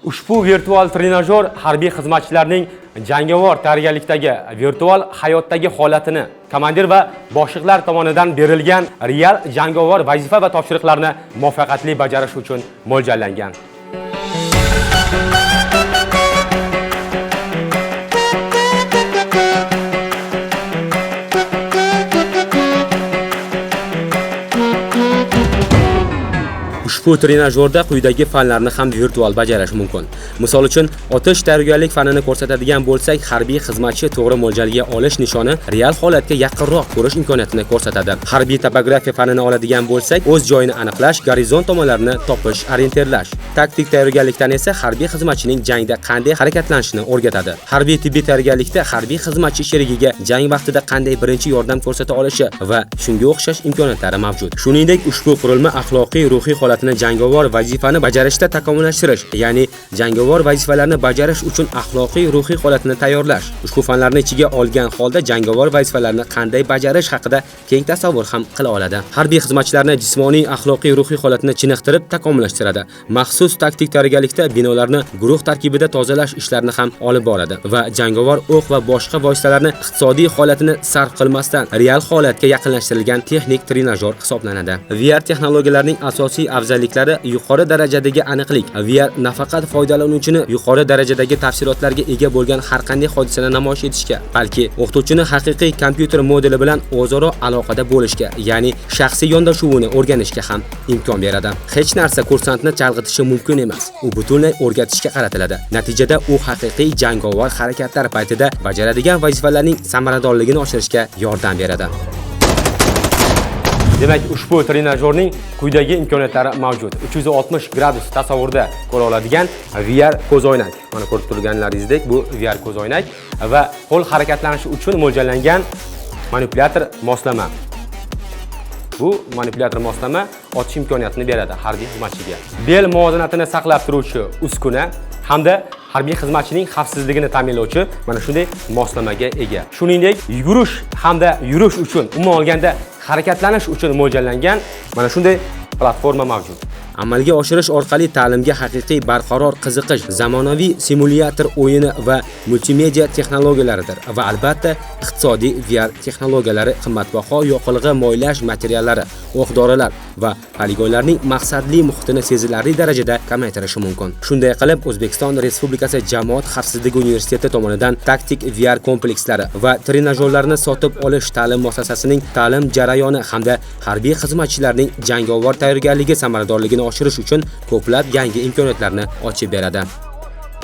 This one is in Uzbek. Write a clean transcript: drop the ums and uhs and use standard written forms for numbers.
Ushbu virtual trenajyor harbiy xizmatchilarning jangovar tayyorgarlikdagi virtual hayotdagi holatini komandir va boshliqlar tomonidan berilgan real jangovar vazifa va topshiriqlarni muvaffaqiyatli bajarish uchun mo'ljallangan. Ushbu trenajyorda quyidagi fanlarni ham virtual bajarish mumkin. Misol uchun, otish tayyorgarlik fanini ko'rsatadigan bo'lsak, harbiy xizmatchi to'g'ri mo'ljalga olish nishoni real holatga yaqinroq ko'rish imkoniyatini ko'rsatadi. Harbiy topografiya fanini oladigan bo'lsak, o'z joyini aniqlash, gorizont tomonlarni topish, orientirlash. Taktik tayyorgarlikdan esa harbiy xizmatchining jangda qanday harakatlanishini o'rgatadi. Harbiy tibbiy tayyorgarlikda harbiy xizmatchi sherigiga jang vaqtida qanday birinchi yordam ko'rsata olishi va shunga o'xshash imkoniyatlari mavjud. Shuningdek, ushbu qurilma axloqiy, ruhiy holatni jangovar vazifani bajarishda takomillashtirish, ya'ni jangovar vazifalarni bajarish uchun axloqiy, ruhiy holatni tayyorlash. Ushbu fanlarni ichiga olgan holda jangovar vazifalarni qanday bajarish haqida keng tasavvur ham qila oladi. Harbiy xizmatchilarni jismoniy, axloqiy, ruhiy holatni chiniqtirib takomillashtiradi. Maxsus taktik tayyorgarlikda binolarni guruh tarkibida tozalash ishlarini ham olib boradi va jangovar o'q va boshqa vositalarni iqtisodiy holatini sarf qilmasdan real holatga yaqinlashtirilgan texnik trenajyor hisoblanadi. VR texnologiyalarining asosiy afzalliklari yuqori darajadagi aniqlik. VR nafaqat foydalanuvchini yuqori darajadagi tafsilotlarga ega bo'lgan har qanday hodisani namoyish etishga, balki o'qituvchini haqiqiy kompyuter modeli bilan o'zaro aloqada bo'lishga, ya'ni shaxsiy yondashuvini o'rganishga ham imkon beradi. Hech narsa kursantni chalg'itishi mumkin emas. U butunlay o'rgatishga qaratiladi. Natijada u haqiqiy jangovar harakatlar paytida bajaradigan vazifalarning samaradorligini oshirishga yordam beradi. Demak, ushbu trenajyorning quyidagi imkoniyatlari mavjud. 360 gradus tasavvurda ko'ra oladigan VR ko'zoynak. Mana ko'rib turganlaringizdek, bu VR ko'zoynak va qo'l harakatlanishi uchun mo'ljallangan manipulyator moslama. Bu manipulyator moslama otish imkoniyatini beradi harbiy xizmatchiga. Bel muvozanatini saqlab turuvchi uskuna hamda harbiy xizmatchining xavfsizligini ta'minlovchi mana shunday moslamaga ega. Shuningdek, yugurish hamda yurish uchun, umuman olganda harakatlanish uchun mo'ljallangan mana shunday platforma mavjud. Amalga oshirish orqali ta'limga haqiqiy barqaror qiziqish, zamonaviy simulyator o'yini va multimedia texnologiyalaridir va albatta iqtisodiy VR texnologiyalari, qimmatbaho yoqilg'i moylash materiallari, o'q-dorilar va poligonlarning maqsadli muhitini sezilarli darajada kamaytirishi mumkin. Shunday qilib, O'zbekiston Respublikasi Jamoat xavfsizligi universiteti tomonidan taktik VR komplekslari va trenajyorlarni sotib olish ta'lim muassasasining ta'lim jarayoni hamda harbiy xizmatchilarning jangovar tayyorgarligi samaradorligini oshirish uchun ko'plab yangi imkoniyatlarni ochib beradi.